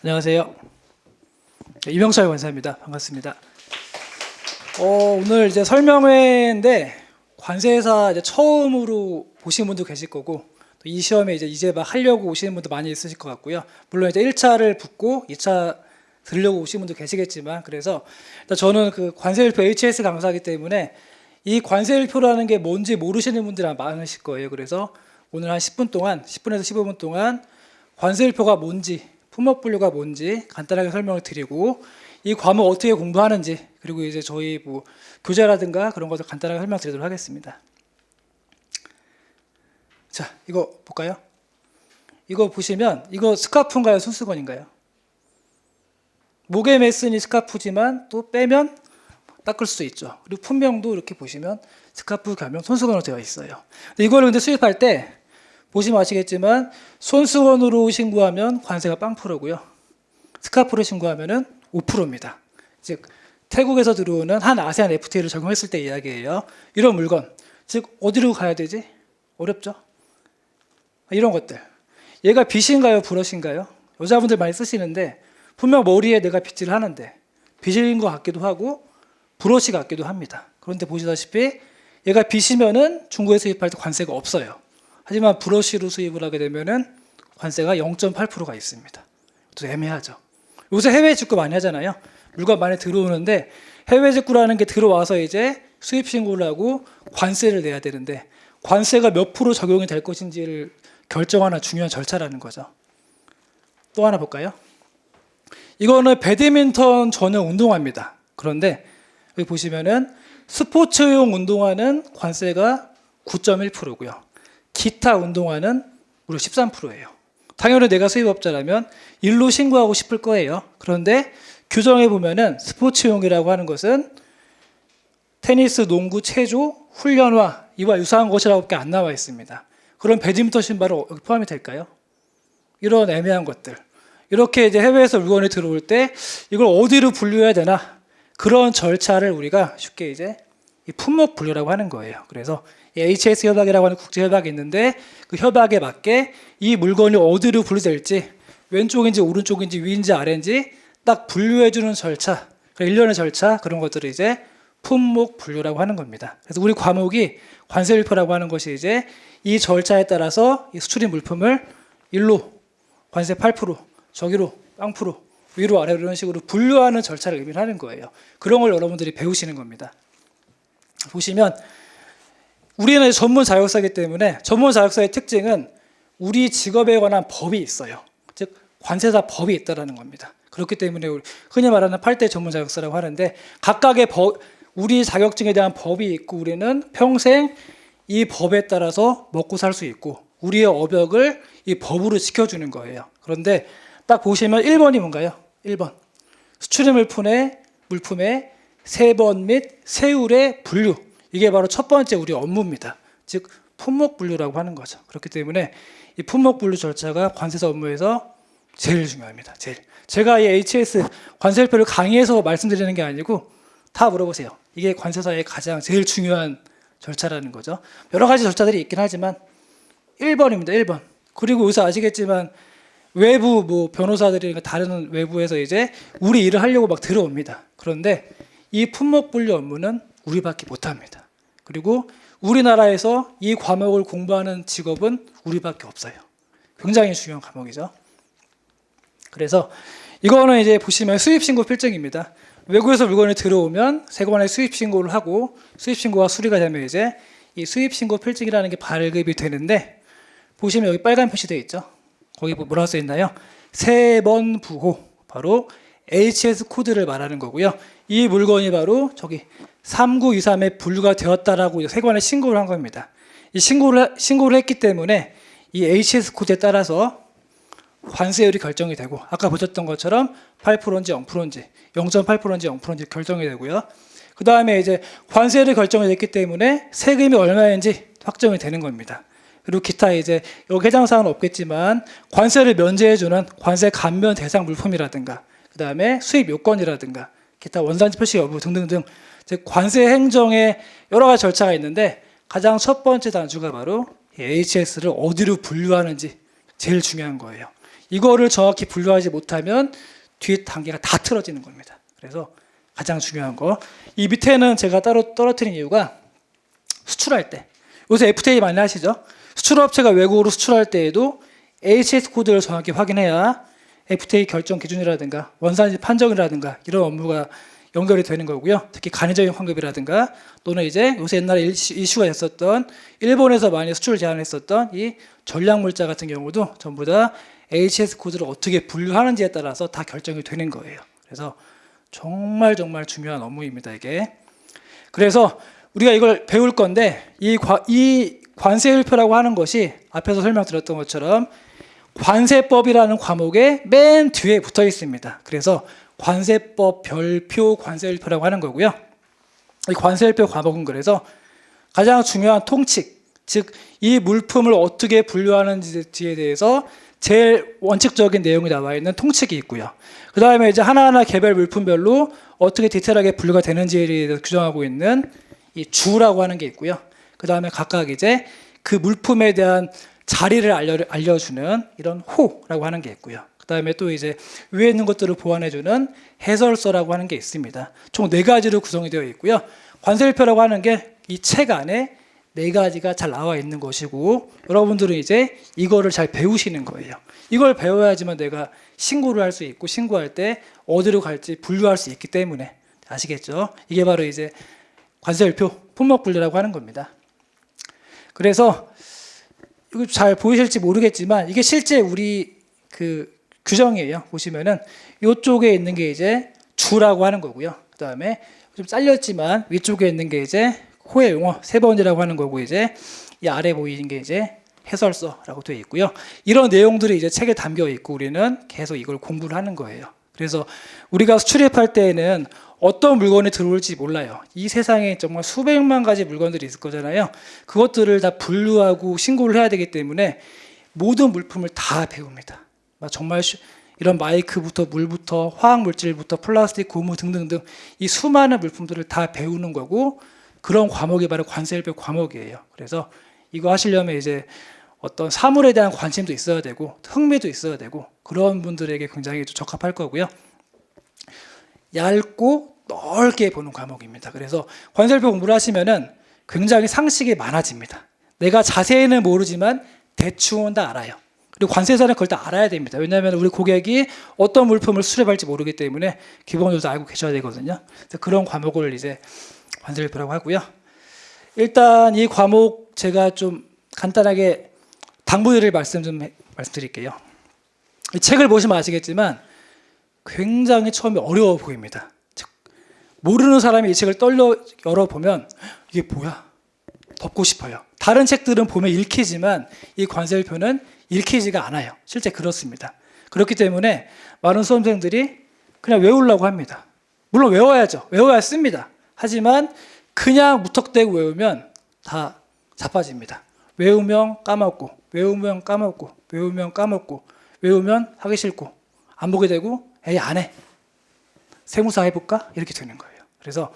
안녕하세요. 이명철 원사입니다. 반갑습니다. 오늘 이제 설명회인데 관세사 이제 처음으로 보신 분도 계실 거고 또 이 시험에 이제 막 하려고 오시는 분도 많이 있으실 것 같고요. 물론 이제 1차를 붙고 2차 들으려고 오신 분도 계시겠지만 그래서 일단 저는 그 관세일표 HS 강사이기 때문에 이 관세일표라는 게 뭔지 모르시는 분들이 아마 많으실 거예요. 그래서 오늘 한 10분 동안 10분에서 15분 동안 관세일표가 뭔지 품목분류가 뭔지 간단하게 설명을 드리고 이 과목 어떻게 공부하는지 그리고 이제 저희 뭐 교재라든가 그런 것을 간단하게 설명드리도록 하겠습니다. 자, 이거 볼까요? 이거 보시면 이거 스카프인가요? 손수건인가요? 목에 메스니 스카프지만 또 빼면 닦을 수 있죠. 그리고 품명도 이렇게 보시면 스카프 가면 손수건으로 되어 있어요. 근데 이거를 근데 수입할 때 보시면 아시겠지만 손수건으로 신고하면 관세가 0%고요. 스카프로 신고하면은 5%입니다. 즉 태국에서 들어오는 한 아세안 FTA를 적용했을 때 이야기예요. 이런 물건, 즉 어디로 가야 되지? 어렵죠? 이런 것들. 얘가 빗인가요? 브러쉬인가요? 여자분들 많이 쓰시는데 분명 머리에 내가 빗질을 하는데 빗인 것 같기도 하고 브러쉬 같기도 합니다. 그런데 보시다시피 얘가 빗이면은 중국에 수입할 때 관세가 없어요. 하지만 브러쉬로 수입을 하게 되면은 관세가 0.8%가 있습니다. 또 애매하죠. 요새 해외 직구 많이 하잖아요. 물건 많이 들어오는데 해외 직구라는 게 들어와서 이제 수입 신고를 하고 관세를 내야 되는데 관세가 몇 프로 적용이 될 것인지를 결정하는 중요한 절차라는 거죠. 또 하나 볼까요? 이거는 배드민턴 전용 운동화입니다. 그런데 여기 보시면은 스포츠용 운동화는 관세가 9.1%고요. 기타 운동화는 무려 13%예요. 당연히 내가 수입업자라면 일로 신고하고 싶을 거예요. 그런데 규정에 보면은 스포츠용이라고 하는 것은 테니스, 농구, 체조, 훈련화 이와 유사한 것이라고밖에 안 나와 있습니다. 그럼 배드민턴 신발은 여기 포함이 될까요? 이런 애매한 것들. 이렇게 이제 해외에서 물건이 들어올 때 이걸 어디로 분류해야 되나? 그런 절차를 우리가 쉽게 이제 이 품목 분류라고 하는 거예요. 그래서 HS 협약이라고 하는 국제 협약이 있는데 그 협약에 맞게 이 물건이 어디로 분류될지 왼쪽인지 오른쪽인지 위인지 아래인지 딱 분류해주는 절차, 일련의 절차 그런 것들을 이제 품목 분류라고 하는 겁니다. 그래서 우리 과목이 관세일표라고 하는 것이 이제 이 절차에 따라서 이 수출입 물품을 일로 관세 8%, 저기로 0%, 위로 아래로 이런 식으로 분류하는 절차를 의미하는 거예요. 그런 걸 여러분들이 배우시는 겁니다. 보시면 우리는 전문 자격사이기 때문에 전문 자격사의 특징은 우리 직업에 관한 법이 있어요. 즉 관세사 법이 있다는 겁니다. 그렇기 때문에 흔히 말하는 8대 전문 자격사라고 하는데 각각의 우리 자격증에 대한 법이 있고 우리는 평생 이 법에 따라서 먹고 살 수 있고 우리의 업역을 이 법으로 지켜주는 거예요. 그런데 딱 보시면 1번이 뭔가요? 1번 수출입 물품의 세번 및 세율의 분류 이게 바로 첫 번째 우리 업무입니다. 즉 품목 분류라고 하는 거죠. 그렇기 때문에 이 품목 분류 절차가 관세사 업무에서 제일 중요합니다. 제가 이 HS 관세일표를 강의해서 말씀드리는 게 아니고 다 물어보세요. 이게 관세사의 가장 제일 중요한 절차라는 거죠. 여러 가지 절차들이 있긴 하지만 1번입니다. 1번. 그리고 요새 아시겠지만 외부 뭐 변호사들이 다른 외부에서 이제 우리 일을 하려고 막 들어옵니다. 그런데 이 품목 분류 업무는 우리밖에 못합니다. 그리고 우리나라에서 이 과목을 공부하는 직업은 우리밖에 없어요. 굉장히 중요한 과목이죠. 그래서 이거는 이제 보시면 수입신고 필증입니다. 외국에서 물건이 들어오면 세관에 수입신고를 하고 수입신고가 수리가 되면 이제 이 수입신고 필증이라는 게 발급이 되는데 보시면 여기 빨간 표시되어 있죠. 거기 뭐라고 써 있나요? 세번 부호 바로 HS 코드를 말하는 거고요. 이 물건이 바로 저기 3923에 분류가 되었다라고 세관에 신고를 한 겁니다. 이 신고를 했기 때문에 이 HS 코드에 따라서 관세율이 결정이 되고 아까 보셨던 것처럼 8%인지 0%인지 0.8%인지 0%인지 결정이 되고요. 그 다음에 이제 관세율이 결정이 됐기 때문에 세금이 얼마인지 확정이 되는 겁니다. 그리고 기타 이제 여기 해당 사항은 없겠지만 관세를 면제해주는 관세 감면 대상 물품이라든가 그 다음에 수입 요건이라든가 기타 원산지 표시 여부 등등등 즉 관세 행정에 여러 가지 절차가 있는데 가장 첫 번째 단추가 바로 HS를 어디로 분류하는지 제일 중요한 거예요. 이거를 정확히 분류하지 못하면 뒤 단계가 다 틀어지는 겁니다. 그래서 가장 중요한 거. 이 밑에는 제가 따로 떨어뜨린 이유가 수출할 때. 요새 FTA 많이 하시죠? 수출업체가 외국으로 수출할 때에도 HS 코드를 정확히 확인해야 FTA 결정 기준이라든가 원산지 판정이라든가 이런 업무가 연결이 되는 거고요. 특히 간이적인 환급이라든가 또는 이제 요새 옛날에 이슈가 됐었던 일본에서 많이 수출 제한했었던 이 전략물자 같은 경우도 전부 다 HS 코드를 어떻게 분류하는지에 따라서 다 결정이 되는 거예요. 그래서 정말 중요한 업무입니다, 이게. 그래서 우리가 이걸 배울 건데 이 관세율표라고 하는 것이 앞에서 설명드렸던 것처럼 관세법이라는 과목의 맨 뒤에 붙어 있습니다. 그래서 관세법 별표 관세율표라고 하는 거고요. 이 관세율표 과목은 그래서 가장 중요한 통칙, 즉 이 물품을 어떻게 분류하는지에 대해서 제일 원칙적인 내용이 나와 있는 통칙이 있고요. 그 다음에 이제 하나하나 개별 물품별로 어떻게 디테일하게 분류가 되는지에 대해서 규정하고 있는 이 주라고 하는 게 있고요. 그 다음에 각각 이제 그 물품에 대한 자리를 알려주는 이런 호라고 하는 게 있고요. 그 다음에 또 이제 위에 있는 것들을 보완해주는 해설서라고 하는 게 있습니다. 총 4가지로 구성이 되어 있고요. 관세율표라고 하는 게 이 책 안에 4가지가 잘 나와 있는 것이고 여러분들은 이제 이거를 잘 배우시는 거예요. 이걸 배워야지만 내가 신고를 할 수 있고 신고할 때 어디로 갈지 분류할 수 있기 때문에 아시겠죠? 이게 바로 이제 관세율표 품목분류라고 하는 겁니다. 그래서 이거 잘 보이실지 모르겠지만 이게 실제 우리 그 규정이에요. 보시면은 이쪽에 있는 게 이제 주라고 하는 거고요. 그 다음에 좀 잘렸지만 위쪽에 있는 게 이제 호의 용어 3번이라고 하는 거고 이제 이 아래 보이는 게 이제 해설서라고 되어 있고요. 이런 내용들이 이제 책에 담겨 있고 우리는 계속 이걸 공부를 하는 거예요. 그래서 우리가 수출입할 때에는 어떤 물건이 들어올지 몰라요. 이 세상에 정말 수백만 가지 물건들이 있을 거잖아요. 그것들을 다 분류하고 신고를 해야 되기 때문에 모든 물품을 다 배웁니다. 정말 이런 마이크부터 물부터 화학물질부터 플라스틱, 고무 등등등 이 수많은 물품들을 다 배우는 거고 그런 과목이 바로 관세율표 과목이에요. 그래서 이거 하시려면 이제 어떤 사물에 대한 관심도 있어야 되고 흥미도 있어야 되고 그런 분들에게 굉장히 적합할 거고요. 얇고 넓게 보는 과목입니다. 그래서 관세율표 공부를 하시면은 굉장히 상식이 많아집니다. 내가 자세히는 모르지만 대충은 다 알아요. 그리고 관세사는 그걸 다 알아야 됩니다. 왜냐하면 우리 고객이 어떤 물품을 수출할지 모르기 때문에 기본적으로 알고 계셔야 되거든요. 그래서 그런 과목을 이제 관세율표라고 하고요. 일단 이 과목 제가 좀 간단하게 당부를 말씀드릴게요. 이 책을 보시면 아시겠지만 굉장히 처음에 어려워 보입니다. 즉 모르는 사람이 이 책을 열어보면 이게 뭐야? 덮고 싶어요. 다른 책들은 보면 읽히지만 이 관세율표는 읽히지가 않아요. 실제 그렇습니다. 그렇기 때문에 많은 수험생들이 그냥 외우려고 합니다. 물론 외워야죠. 외워야 씁니다. 하지만 그냥 무턱대고 외우면 다 자빠집니다. 외우면 까먹고 외우면 까먹고 외우면 까먹고 외우면 하기 싫고 안 보게 되고 에이 안 해. 세무사 해볼까? 이렇게 되는 거예요. 그래서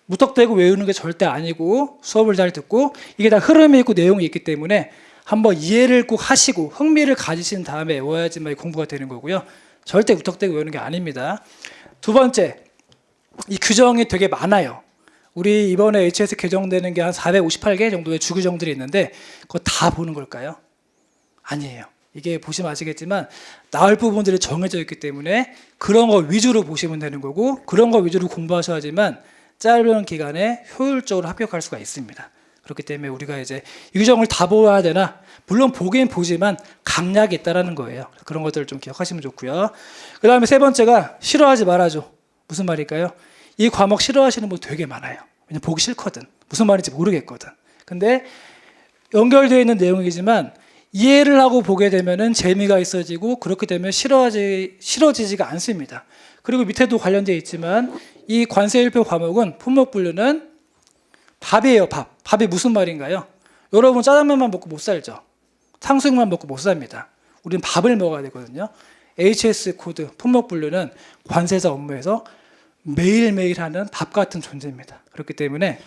무턱대고 외우는 게 절대 아니고 수업을 잘 듣고 이게 다 흐름이 있고 내용이 있기 때문에 한번 이해를 꼭 하시고 흥미를 가지신 다음에 외워야지만 공부가 되는 거고요. 절대 무턱대고 외우는 게 아닙니다. 두 번째, 이 규정이 되게 많아요. 우리 이번에 HS 개정되는 게 한 458개 정도의 주규정들이 있는데 그거 다 보는 걸까요? 아니에요. 이게 보시면 아시겠지만 나올 부분들이 정해져 있기 때문에 그런 거 위주로 보시면 되는 거고 그런 거 위주로 공부하셔야지만 짧은 기간에 효율적으로 합격할 수가 있습니다. 그렇기 때문에 우리가 이제 이 규정을 다 보아야 되나? 물론 보긴 보지만 강약이 있다라는 거예요. 그런 것들을 좀 기억하시면 좋고요. 그 다음에 3번째가 싫어하지 말아줘. 무슨 말일까요? 이 과목 싫어하시는 분 되게 많아요. 왜냐면 보기 싫거든. 무슨 말인지 모르겠거든. 근데 연결되어 있는 내용이지만 이해를 하고 보게 되면은 재미가 있어지고 그렇게 되면 싫어지지가 않습니다. 그리고 밑에도 관련되어 있지만 이 관세율표 과목은 품목분류는 밥이에요. 밥이 무슨 말인가요? 여러분 짜장면만 먹고 못 살죠. 탕수육만 먹고 못 삽니다. 우리는 밥을 먹어야 되거든요. HS 코드 품목분류는 관세사 업무에서 매일매일 하는 밥 같은 존재입니다. 그렇기 때문에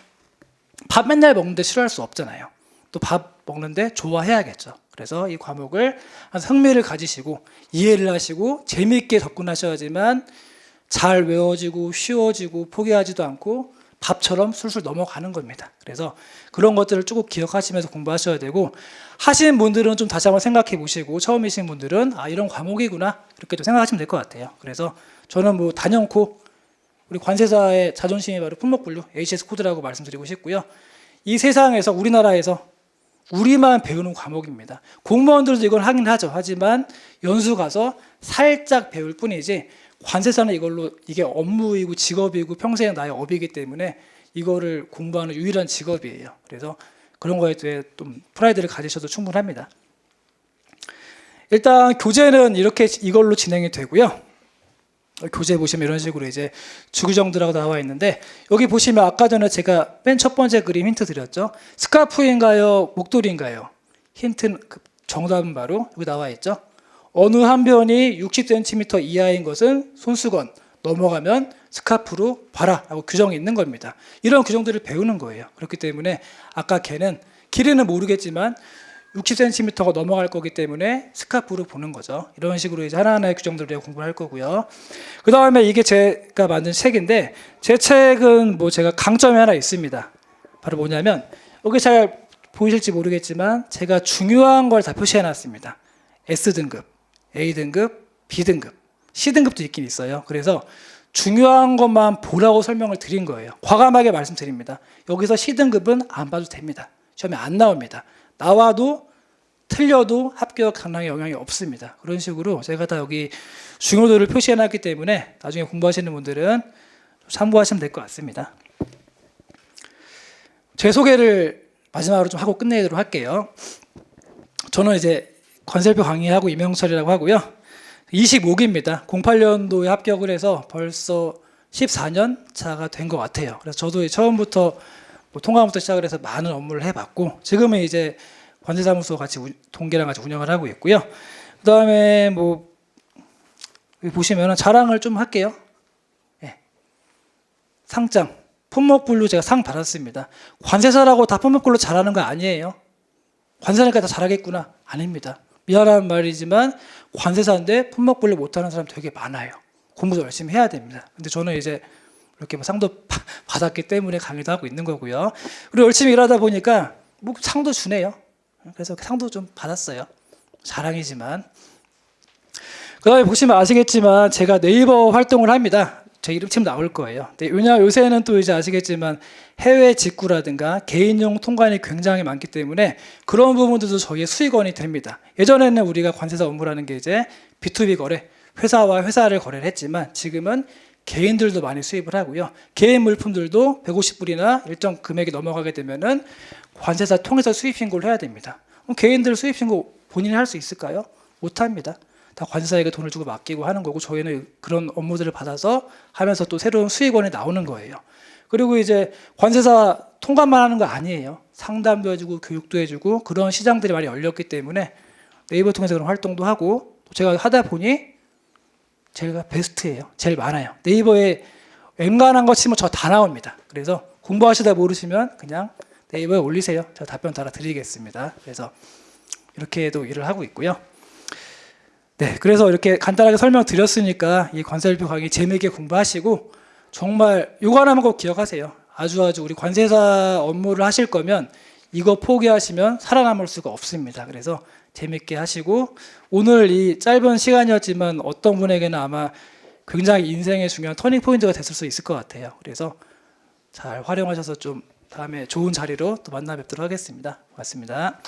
밥 맨날 먹는데 싫어할 수 없잖아요. 또 밥 먹는데 좋아해야겠죠. 그래서 이 과목을 흥미를 가지시고 이해를 하시고 재미있게 접근하셔야지만 잘 외워지고 쉬워지고 포기하지도 않고 밥처럼 술술 넘어가는 겁니다. 그래서 그런 것들을 쭉 기억하시면서 공부하셔야 되고, 하시는 분들은 좀 다시 한번 생각해 보시고, 처음이신 분들은 이런 과목이구나 이렇게 좀 생각하시면 될 것 같아요. 그래서 저는 뭐 단연코 우리 관세사의 자존심이 바로 품목분류 HS 코드라고 말씀드리고 싶고요. 이 세상에서 우리나라에서 우리만 배우는 과목입니다. 공무원들도 이걸 하긴 하죠. 하지만 연수 가서 살짝 배울 뿐이지, 관세사는 이걸로 이게 업무이고 직업이고 평생 나의 업이기 때문에 이거를 공부하는 유일한 직업이에요. 그래서 그런 거에 대해 좀 프라이드를 가지셔도 충분합니다. 일단 교재는 이렇게 이걸로 진행이 되고요. 교재 보시면 이런 식으로 이제 주규정들하고 나와 있는데, 여기 보시면 아까 전에 제가 맨 첫 번째 그림 힌트 드렸죠. 스카프인가요? 목도리인가요? 힌트 정답은 바로 여기 나와 있죠. 어느 한 변이 60cm 이하인 것은 손수건, 넘어가면 스카프로 봐라 라고 규정이 있는 겁니다. 이런 규정들을 배우는 거예요. 그렇기 때문에 아까 걔는 길이는 모르겠지만 60cm가 넘어갈 거기 때문에 스카프로 보는 거죠. 이런 식으로 이제 하나하나의 규정들을 공부를 할 거고요. 그 다음에 이게 제가 만든 책인데, 제 책은 뭐 제가 강점이 하나 있습니다. 바로 뭐냐면, 여기 잘 보이실지 모르겠지만 제가 중요한 걸 다 표시해 놨습니다. S등급, A등급, B등급, C등급도 있긴 있어요. 그래서 중요한 것만 보라고 설명을 드린 거예요. 과감하게 말씀드립니다. 여기서 C등급은 안 봐도 됩니다. 시험에 안 나옵니다. 나와도 틀려도 합격 강락에 영향이 없습니다. 그런 식으로 제가 다 여기 중요도를 표시해 놨기 때문에 나중에 공부하시는 분들은 참고하시면 될 것 같습니다. 제 소개를 마지막으로 좀 하고 끝내도록 할게요. 저는 이제 관세표 강의하고 이명철이라고 하고요. 25기입니다. 08년도에 합격을 해서 벌써 14년 차가 된 것 같아요. 그래서 저도 처음부터 통과부터 시작을 해서 많은 업무를 해봤고, 지금은 이제 관세사무소 같이 동기랑 같이 운영을 하고 있고요. 그 다음에 뭐 여기 보시면 자랑을 좀 할게요. 네. 상장 품목분류 제가 상 받았습니다. 관세사라고 다 품목분류 잘하는 거 아니에요. 관세사니까 다 잘하겠구나, 아닙니다. 미안한 말이지만 관세사인데 품목분류 못하는 사람 되게 많아요. 공부도 열심히 해야 됩니다. 근데 저는 이제 이렇게 뭐 상도 받았기 때문에 강의도 하고 있는 거고요. 그리고 열심히 일하다 보니까 뭐 상도 주네요. 그래서 상도 좀 받았어요. 자랑이지만. 그 다음에 보시면 아시겠지만 제가 네이버 활동을 합니다. 제 이름 치면 나올 거예요. 왜냐하면 요새는 또 이제 아시겠지만 해외 직구라든가 개인용 통관이 굉장히 많기 때문에 그런 부분들도 저희의 수익원이 됩니다. 예전에는 우리가 관세사 업무라는 게 이제 B2B 거래, 회사와 회사를 거래를 했지만 지금은 개인들도 많이 수입을 하고요. 개인 물품들도 150불이나 일정 금액이 넘어가게 되면은 관세사 통해서 수입 신고를 해야 됩니다. 그럼 개인들 수입 신고 본인이 할 수 있을까요? 못합니다. 다 관세사에게 돈을 주고 맡기고 하는 거고, 저희는 그런 업무들을 받아서 하면서 또 새로운 수익원이 나오는 거예요. 그리고 이제 관세사 통관만 하는 거 아니에요. 상담도 해주고 교육도 해주고 그런 시장들이 많이 열렸기 때문에 네이버 통해서 그런 활동도 하고, 제가 하다 보니 제가 베스트예요. 제일 많아요. 네이버에 웬간한 거 치면 저 다 나옵니다. 그래서 공부하시다 모르시면 그냥 네이버에 올리세요. 제가 답변 달아드리겠습니다. 그래서 이렇게도 일을 하고 있고요. 네, 그래서 이렇게 간단하게 설명드렸으니까 이 관세일표 강의 재미있게 공부하시고, 정말 이거 하나만 꼭 기억하세요. 아주 우리 관세사 업무를 하실 거면 이거 포기하시면 살아남을 수가 없습니다. 그래서 재밌게 하시고, 오늘 이 짧은 시간이었지만 어떤 분에게는 아마 굉장히 인생의 중요한 터닝 포인트가 됐을 수 있을 것 같아요. 그래서 잘 활용하셔서 좀 다음에 좋은 자리로 또 만나 뵙도록 하겠습니다. 고맙습니다.